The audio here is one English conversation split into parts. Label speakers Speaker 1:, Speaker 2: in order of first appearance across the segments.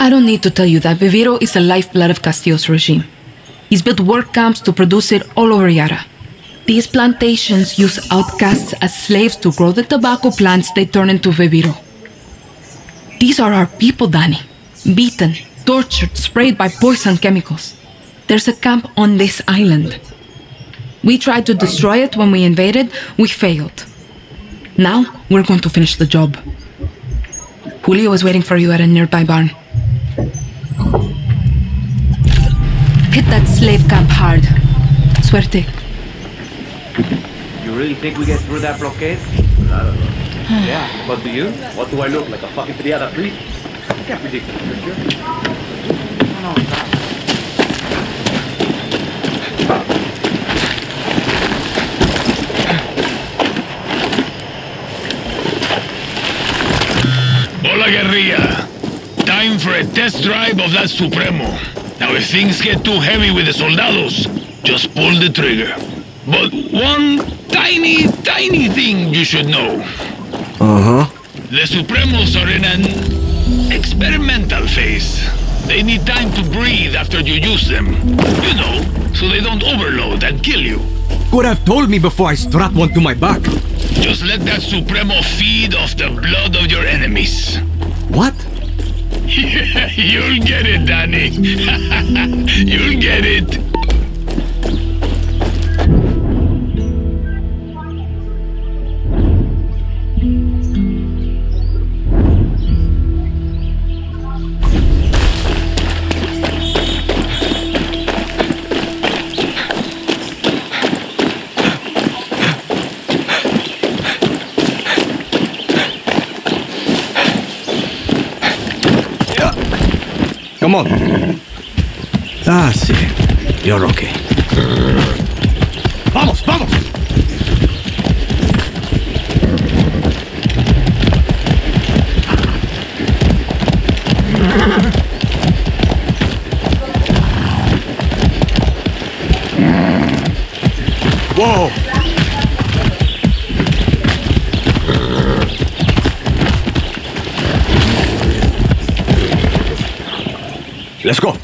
Speaker 1: I don't need to tell you that Viviro is the lifeblood of Castillo's regime. He's built work camps to produce it all over Yara. These plantations use outcasts as slaves to grow the tobacco plants they turn into Viviro. These are our people, Danny. Beaten, tortured, sprayed by poison chemicals. There's a camp on this island. We tried to destroy it when we invaded. We failed. Now, we're going to finish the job. Julio is waiting for you at a nearby barn. Hit that slave camp hard. Suerte.
Speaker 2: You really think we get through that blockade? I don't know. Yeah, but do you? What do I look like, a fucking triada priest? I can't predict the future.
Speaker 3: Hola, guerrilla. Time for a test drive of that Supremo. Now, if things get too heavy with the soldados, just pull the trigger. But one tiny thing you should know. The Supremos are in an experimental phase. They need time to breathe after you use them. You know, so they don't overload and kill you.
Speaker 4: Could have told me before I strap one to my back.
Speaker 3: Just let that Supremo feed off the blood of your enemies.
Speaker 4: What?
Speaker 3: You'll get it, Danny. You'll get it.
Speaker 4: Come on. Ah, sí. You're okay. Vamos, vamos! Whoa! Let's go.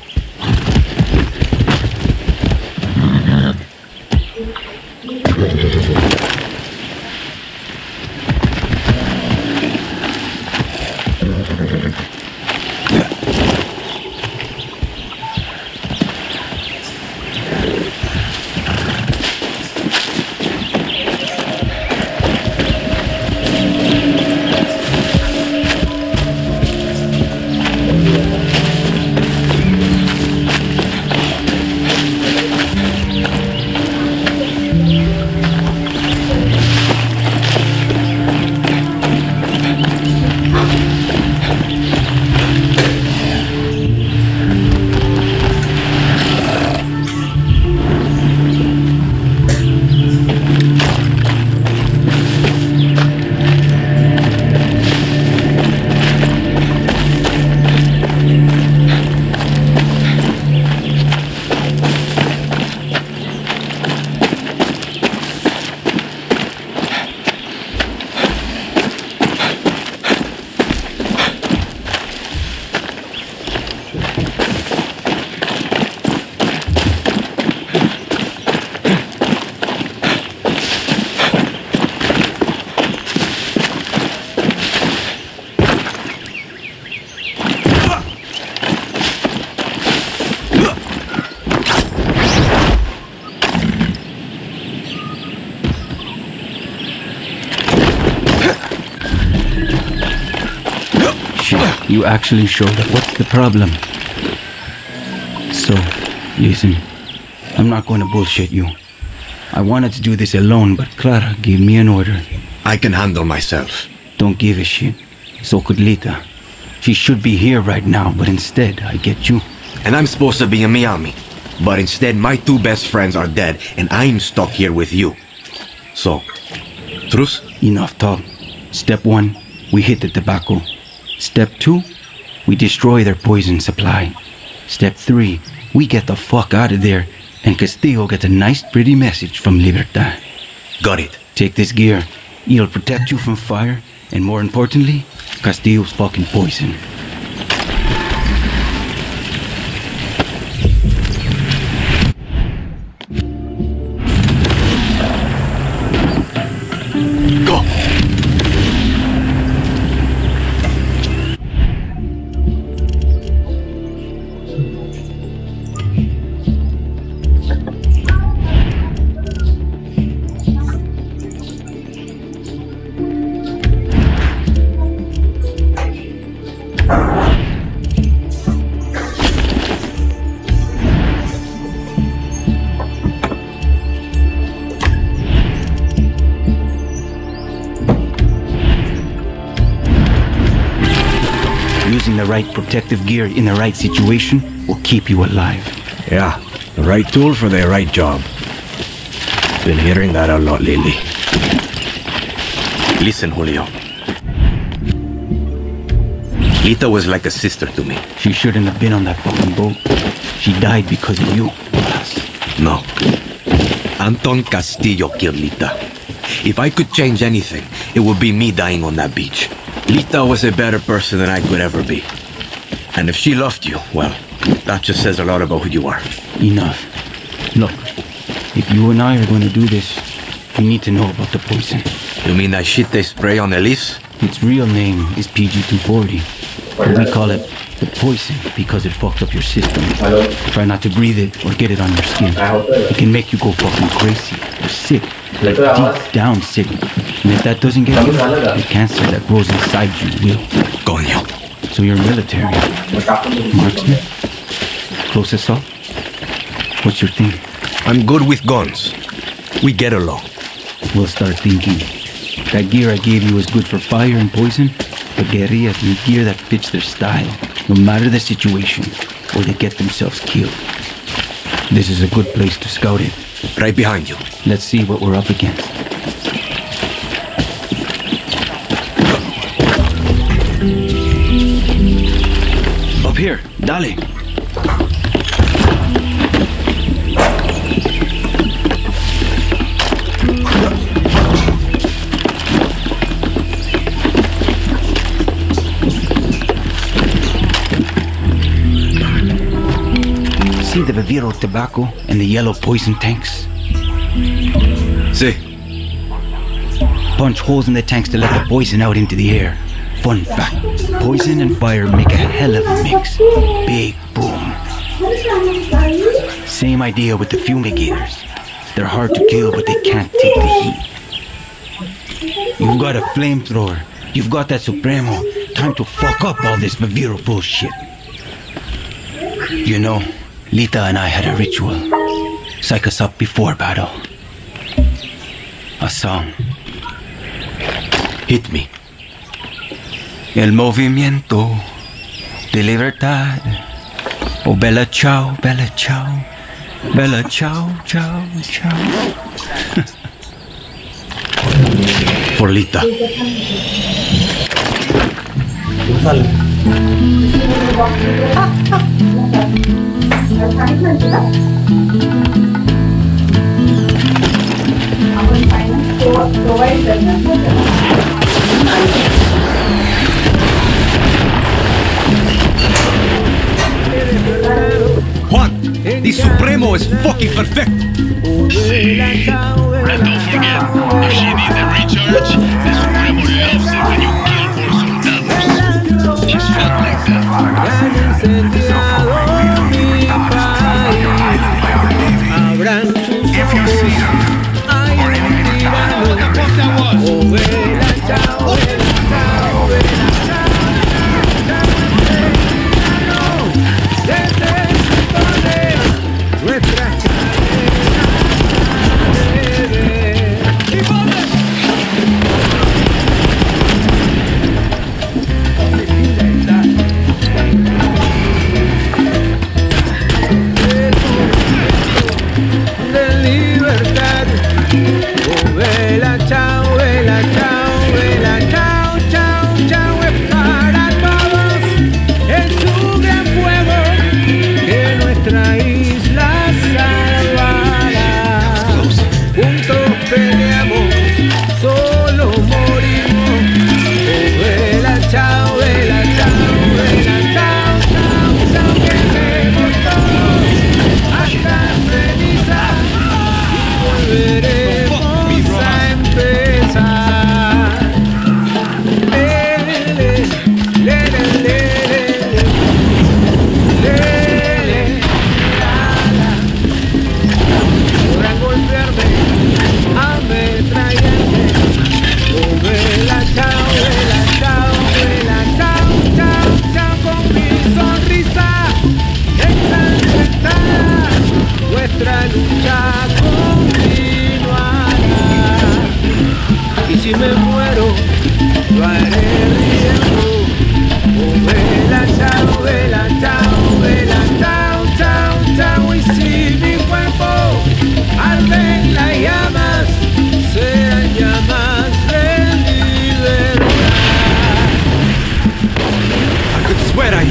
Speaker 5: You actually showed up. What's the problem? So, listen, I'm not going to bullshit you. I wanted to do this alone, but Clara gave me an order.
Speaker 6: I can handle myself.
Speaker 5: Don't give a shit. So could Lita. She should be here right now, but instead, I get you.
Speaker 6: And I'm supposed to be in Miami. But instead, my two best friends are dead, and I'm stuck here with you. So, truce?
Speaker 5: Enough talk. Step 1, we hit the tobacco. Step 2, we destroy their poison supply. Step 3, we get the fuck out of there, and Castillo gets a nice pretty message from Libertad.
Speaker 6: Got it.
Speaker 5: Take this gear. It'll protect you from fire, and more importantly, Castillo's fucking poison. using the right protective gear in the right situation will keep you alive.
Speaker 4: Yeah, the right tool for the right job. Been hearing that a lot lately.
Speaker 6: Listen, Julio. Lita was like a sister to me.
Speaker 5: She shouldn't have been on that fucking boat. She died because of you.
Speaker 6: No. Anton Castillo killed Lita. If I could change anything, it would be me dying on that beach. Lita was a better person than I could ever be. And if she loved you, well, that just says a lot about who you are.
Speaker 5: Enough. Look, if you and I are going to do this, we need to know about the poison.
Speaker 6: You mean that shit they spray on Elise?
Speaker 5: Its real name is PG-240, but we call it the poison because it fucks up your system. Try not to breathe it or get it on your skin. It can make you go fucking crazy or sick, like deep down sick. And if that doesn't get you, the cancer that grows inside you will.
Speaker 6: Coño.
Speaker 5: So you're military, marksman, close assault. What's your thing?
Speaker 6: I'm good with guns. We get along.
Speaker 5: We'll start thinking. That gear I gave you is good for fire and poison, but guerrillas need gear that fits their style, no matter the situation, or they get themselves killed. This is a good place to scout it.
Speaker 6: Right behind you.
Speaker 5: Let's see what we're up against. Up here, dale. See the Viviro tobacco and the yellow poison tanks?
Speaker 6: See.
Speaker 5: Punch holes in the tanks to let the poison out into the air. Fun fact, poison and fire make a hell of a mix. Big boom. Same idea with the fumigators. They're hard to kill, but they can't take the heat. You've got a flamethrower. You've got that Supremo. Time to fuck up all this Viviro bullshit. You know, Lita and I had a ritual. Psych us up before battle. A song.
Speaker 6: Hit me.
Speaker 5: El movimiento de libertad. Oh, bella ciao, bella ciao. Bella ciao, ciao, ciao.
Speaker 6: For Lita. Juan, the Supremo is fucking perfect.
Speaker 3: And don't forget, if she needs a recharge, the Supremo loves it when you kill more soldados. She's felt like that. If you see her, or anything about what the fuck that was.
Speaker 7: Si me muero, lo haré riendo, oh, vela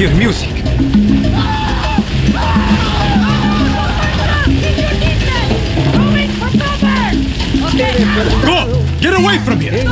Speaker 6: hear music. Go! Get away from here!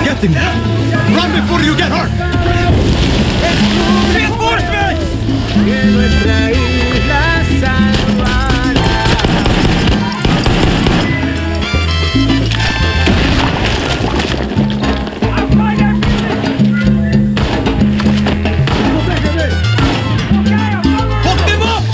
Speaker 6: Get them now! Run before you get hurt! Reinforcements! Hook them up!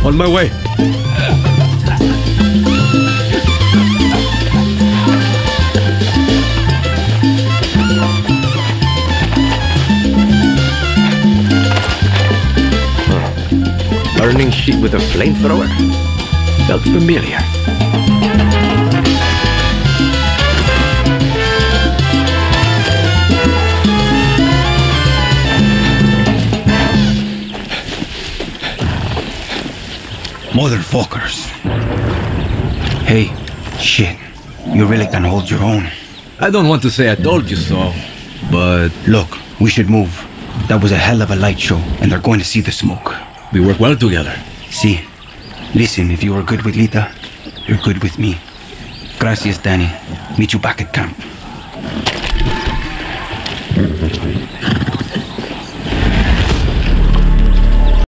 Speaker 6: On my way.
Speaker 4: Burning shit with a flamethrower? Felt familiar.
Speaker 5: Motherfuckers. Hey, shit. You really can hold your own.
Speaker 6: I don't want to say I told you so, but
Speaker 5: Look, we should move. That was a hell of a light show, and they're going to see the smoke.
Speaker 6: we work well together.
Speaker 5: See, listen, if you are good with Lita, you're good with me. Gracias, Danny. Meet you back at camp.